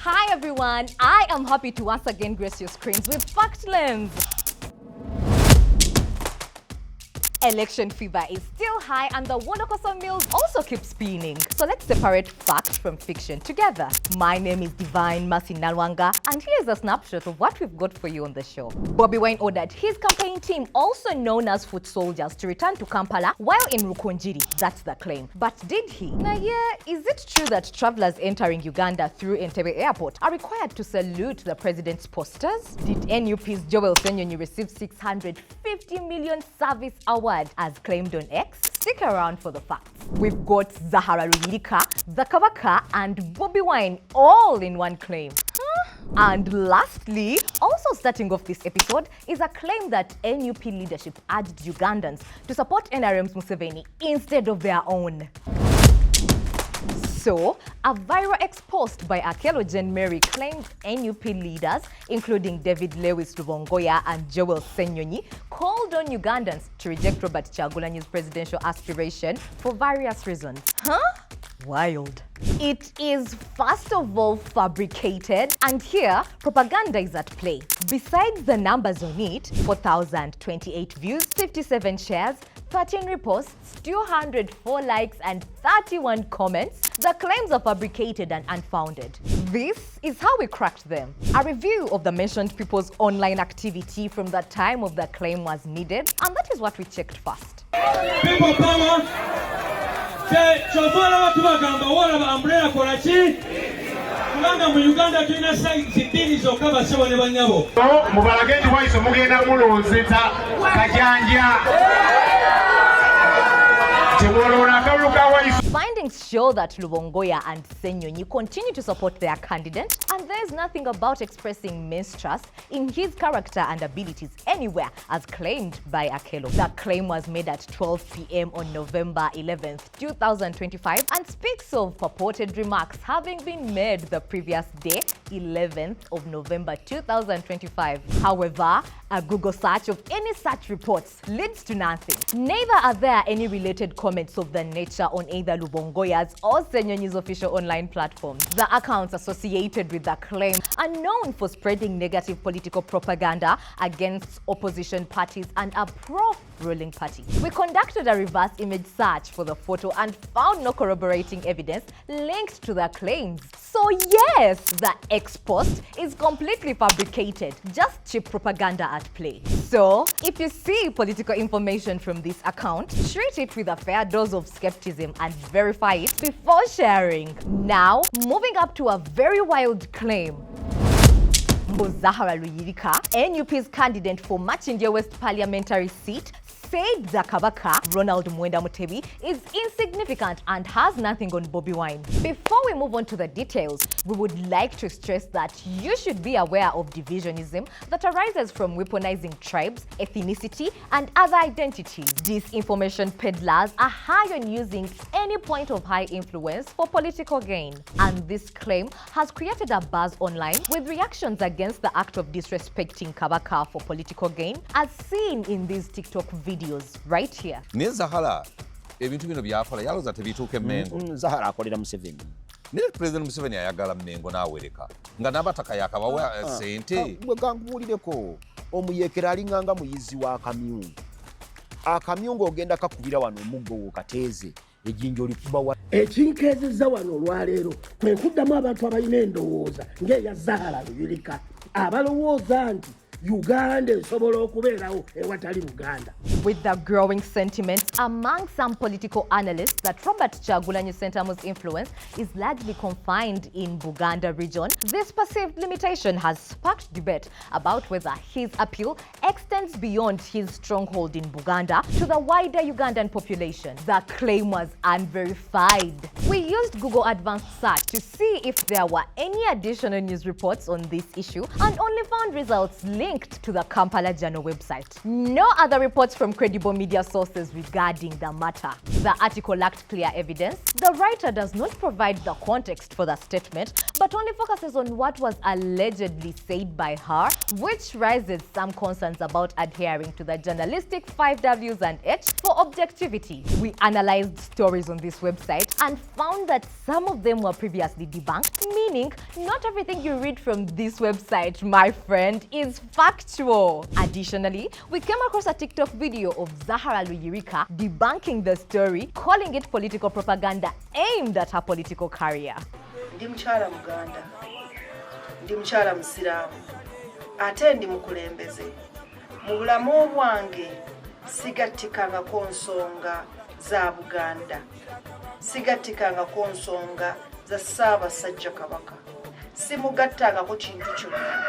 Hi everyone, I am happy to once again grace your screens with Fact Lens. Election fever is still high and the Wonokoso mills also keep spinning. So let's separate fact from fiction together. My name is Divine Masi Nalwanga and here's a snapshot of what we've got for you on the show. Bobi Wine ordered his campaign team, also known as foot soldiers, to return to Kampala while in Rukunjiri. That's the claim. But did he? Now is it true that travelers entering Uganda through Entebbe Airport are required to salute the president's posters? Did NUP's Joel Ssenyonyi receive 650 million service awards as claimed on X? Stick around for the facts. We've got Zahara Luyirika, the Kabaka, and Bobi Wine all in one claim. And lastly, also starting off this episode, is a claim that NUP leadership urged Ugandans to support NRM's Museveni instead of their own. So, a viral ex-post by Akelo Jane Mary claimed NUP leaders, including David Lewis Rubongoya and Joel Ssenyonyi, called on Ugandans to reject Robert Kyagulanyi's presidential aspiration for various reasons. Wild. It is first of all fabricated, and here propaganda is at play. Besides the numbers on it, 4,028 views, 57 shares, 13 reposts, 204 likes and 31 comments, the claims are fabricated and unfounded. This is how we cracked them. A review of the mentioned people's online activity from the time of the claim was needed, and that is what we checked first. People power. Uganda tulina sitini zokka basebo ne bannyabo. Mubalage nti waiso mugenda mulonzeta kajanja. Findings show that Rubongoya and Ssenyonyi continue to support their candidate, and there's nothing about expressing mistrust in his character and abilities anywhere, as claimed by Akelo. The claim was made at 12 p.m. on November 11th, 2025, and speaks of purported remarks having been made the previous day, 11th of November 2025. However, a Google search of any such reports leads to nothing. Neither are there any related comments of the nature on either Rubongoya's or Ssenyonyi's official online platforms. The accounts associated with the claim are known for spreading negative political propaganda against opposition parties and a pro-ruling party. We conducted a reverse image search for the photo and found no corroborating evidence linked to the claims. So yes, the ex-post is completely fabricated, just cheap propaganda at play. So, if you see political information from this account, treat it with a fair dose of skepticism and verify it before sharing. Now, moving up to a very wild claim. Zahara Luyirika, NUP's candidate for Machindia West parliamentary seat, said the Kabaka, Ronald Mutebi, is insignificant and has nothing on Bobi Wine. Before we move on to the details, we would like to stress that you should be aware of divisionism that arises from weaponizing tribes, ethnicity, and other identities. Disinformation peddlers are high on using any point of high influence for political gain. And this claim has created a buzz online with reactions against the act of disrespecting Kabaka for political gain, as seen in these TikTok videos right here. Ne Zahara, ebintu bino byakola yaloza tebituuke Mengo. Zahara akolera Museveni. Ne President Museveni ayagala Mengo n'awereka. Nga n'abataka yakabawa sente. Gwe gankuwulireko omuyekera alinganga muyizi wa akamyungu. Akamyungu ogenda kakubira wano omuggo wo kateeze. Ejinjo likuba wa. Ekinkezeza wano olwaleero kwe kuddamu abantu abalina endowooza ng'eya Zahara Luyirika abalowooza nti Uganda esobola okubeerawo ewatali Buganda. With the growing sentiment among some political analysts that Robert Kyagulanyi Sentamu's influence is largely confined in Buganda region, this perceived limitation has sparked debate about whether his appeal extends beyond his stronghold in Buganda to the wider Ugandan population. The claim was unverified. We used Google Advanced Search to see if there were any additional news reports on this issue and only found results linked linked to the Kampala Journal website. No other reports from credible media sources regarding the matter. The article lacked clear evidence. The writer does not provide the context for the statement, but only focuses on what was allegedly said by her, which raises some concerns about adhering to the journalistic 5 Ws and H for objectivity. We analyzed stories on this website and found that some of them were previously debunked, meaning not everything you read from this website, my friend, is factual. Additionally, we came across a TikTok video of Zahara Luyirika debunking the story, calling it political propaganda aimed at her political career. Ndi mchala Muganda, ndi mchala Musiraamu, ate ndi mukulembeze. Mu bulamu bwange sigattikangako nsonga za Buganda, sigattikangako nsonga za Ssaabasajja Kabaka, simugattangako kintu kyonna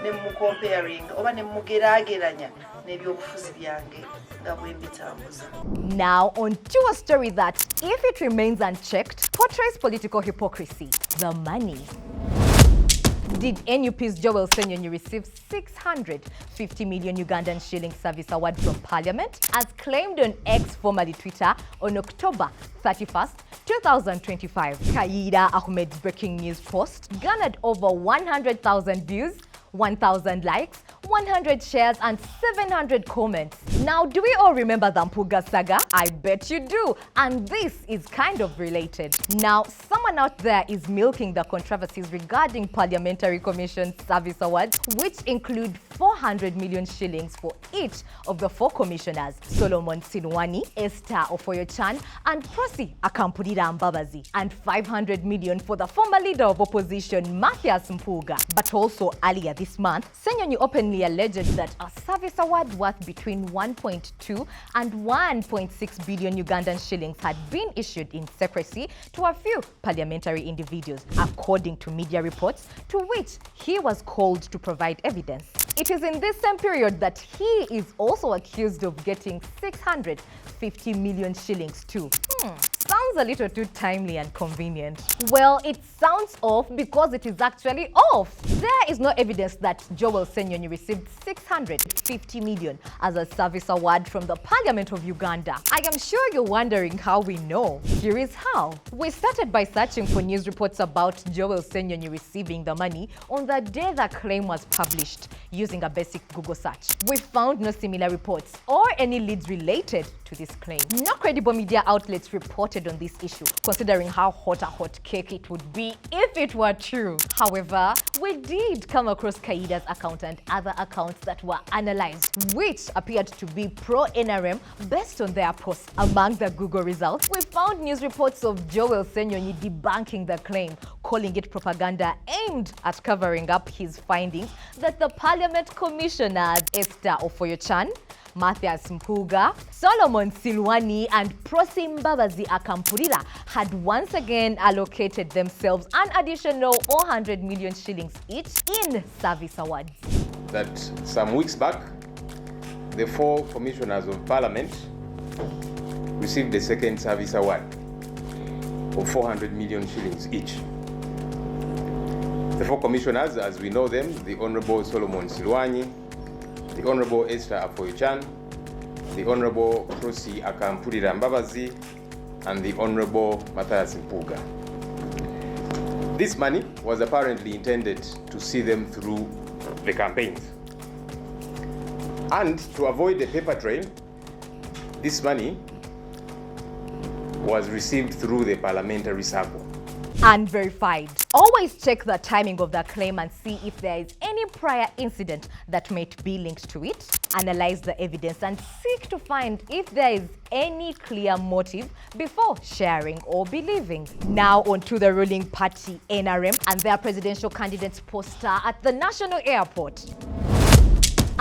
ne mucomparing oba ne mugeraageranya n'ebyobufuzi byange nga bwe mbitambuza. Now on to a story that, if it remains unchecked, portrays political hypocrisy: the money. Did NUP's Joel Ssenyonyi receive 650 million Ugandan shilling service award from Parliament, as claimed on X, formerly Twitter, on October 31st, 2025? Kaida Ahmed's breaking news post garnered over 100,000 views, 1,000 likes, 100 shares and 700 comments. Now, do we all remember the Mpuga saga? I bet you do, and this is kind of related. Now, someone out there is milking the controversies regarding Parliamentary Commission Service Awards, which include 400 million shillings for each of the 4 commissioners: Solomon Sinwani, Esther Ofoyo-Chan, and Prosi Akampulira Mbabazi, and 500 million for the former leader of opposition, Mathias Mpuga. But also earlier this month, Ssenyonyi openly alleged that a service award worth between 1.2 and 1.6 billion Ugandan shillings had been issued in secrecy to a few parliamentary individuals, according to media reports, to which he was called to provide evidence. It is in this same period that he is also accused of getting 650 million shillings too. Sounds a little too timely and convenient. Well, it sounds off because it is actually off. There is no evidence that Joel Ssenyonyi received 650 million as a service award from the Parliament of Uganda. I am sure you're wondering how we know. Here is how. We started by searching for news reports about Joel Ssenyonyi receiving the money on the day the claim was published, using a basic Google search. We found no similar reports or any leads related to this claim. No credible media outlets reported on this issue, considering how hot a hot cake it would be if it were true. However, we did come across Kaida's account and other accounts that were analyzed, which appeared to be pro-NRM based on their posts. Among the Google results, we found news reports of Joel Ssenyonyi debunking the claim, calling it propaganda aimed at covering up his findings that the Parliament commissioners Esther Ofoyo-Chan, Mathias Mpuga, Solomon Sinwani, and Prosi Mbabazi Akampulira had once again allocated themselves an additional 400 million shillings each in service awards. That some weeks back, the 4 commissioners of Parliament received the second service award of 400 million shillings each. The 4 commissioners, as we know them, the Honourable Solomon Sinwani, the Honourable Esther Ofoyo-Chan, the Honourable Prosi Akampulira Mbabazi, and the Honourable Mathias Mpuga. This money was apparently intended to see them through the campaigns. And to avoid the paper trail, this money was received through the parliamentary circle. Unverified. Always check the timing of the claim and see if there is any prior incident that might be linked to it. Analyze the evidence and seek to find if there is any clear motive before sharing or believing. Now on to the ruling party NRM and their presidential candidate's poster at the national airport.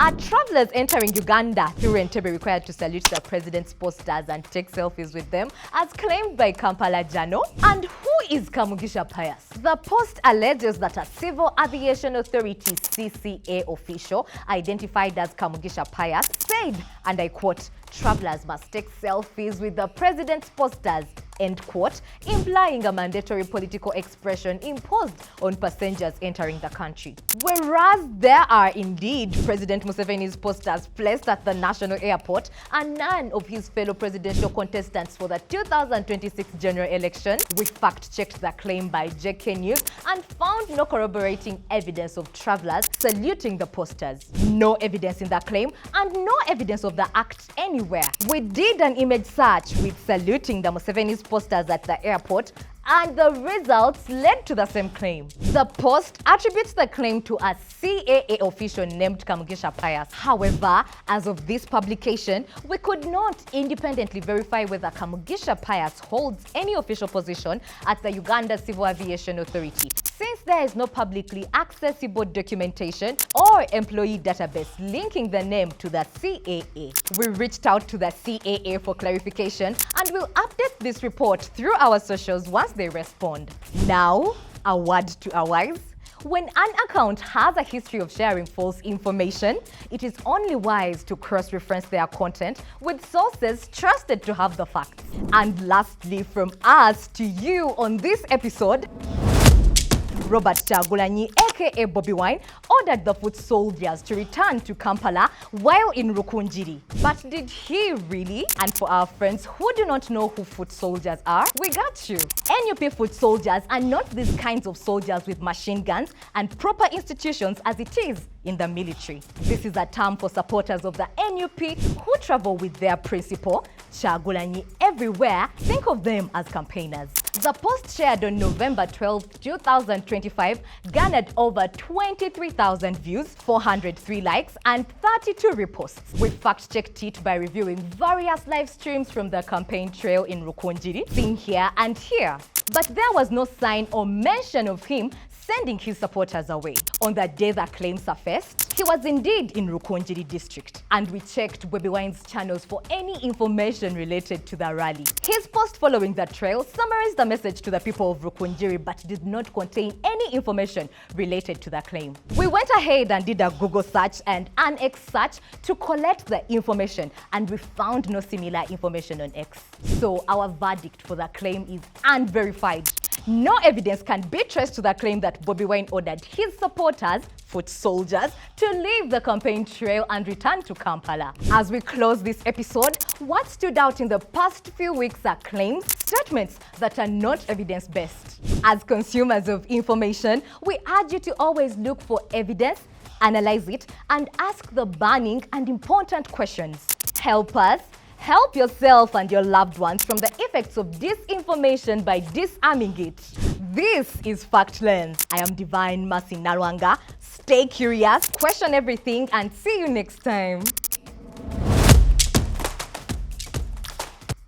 Are travelers entering Uganda through Entebbe required to salute the president's posters and take selfies with them, as claimed by Kampala Journal? And who is Kamugisha Pius? The post alleges that a Civil Aviation Authority (CCA) official identified as Kamugisha Pius said, and I quote, "Travelers must take selfies with the president's posters," end quote, implying a mandatory political expression imposed on passengers entering the country. Whereas there are indeed President Museveni's posters placed at the national airport and none of his fellow presidential contestants for the 2026 general election, we fact-checked the claim by JK News and found no corroborating evidence of travelers saluting the posters. No evidence in the claim and no evidence of the act anywhere. We did an image search with saluting the Museveni's posters at the airport, and the results led to the same claim. The Post attributes the claim to a CAA official named Kamugisha Pius. However, as of this publication, we could not independently verify whether Kamugisha Pius holds any official position at the Uganda Civil Aviation Authority, since there is no publicly accessible documentation or employee database linking the name to the CAA. We reached out to the CAA for clarification and will update this report through our socials once they respond. Now, a word to our wise. When an account has a history of sharing false information, it is only wise to cross-reference their content with sources trusted to have the facts. And lastly, from us to you on this episode, Robert Kyagulanyi, aka Bobi Wine, ordered the foot soldiers to return to Kampala while in Rukungiri. But did he really? And for our friends who do not know who foot soldiers are, we got you. NUP foot soldiers are not these kinds of soldiers with machine guns and proper institutions as it is in the military. This is a term for supporters of the NUP who travel with their principal, Kyagulanyi, everywhere. Think of them as campaigners. The post shared on November 12, 2025 garnered over 23,000 views, 403 likes, and 32 reposts. We fact-checked it by reviewing various live streams from the campaign trail in Rukungiri, seen here and here. But there was no sign or mention of him sending his supporters away. On the day the claim surfaced, he was indeed in Rukungiri district, and we checked Bobi Wine's channels for any information related to the rally. His post following the trail summarized the message to the people of Rukungiri but did not contain any information related to the claim. We went ahead and did a Google search and an X search to collect the information, and we found no similar information on X. So our verdict for the claim is unverified. No evidence can be traced to the claim that Bobi Wine ordered his supporters, foot soldiers, to leave the campaign trail and return to Kampala. As we close this episode, what stood out in the past few weeks are claims, statements that are not evidence-based. As consumers of information, we urge you to always look for evidence, analyze it, and ask the burning and important questions. Help us help yourself and your loved ones from the effects of disinformation by disarming it. This is Fact Lens. I am Divine Mercy Nalwanga. Stay curious, question everything, and see you next time.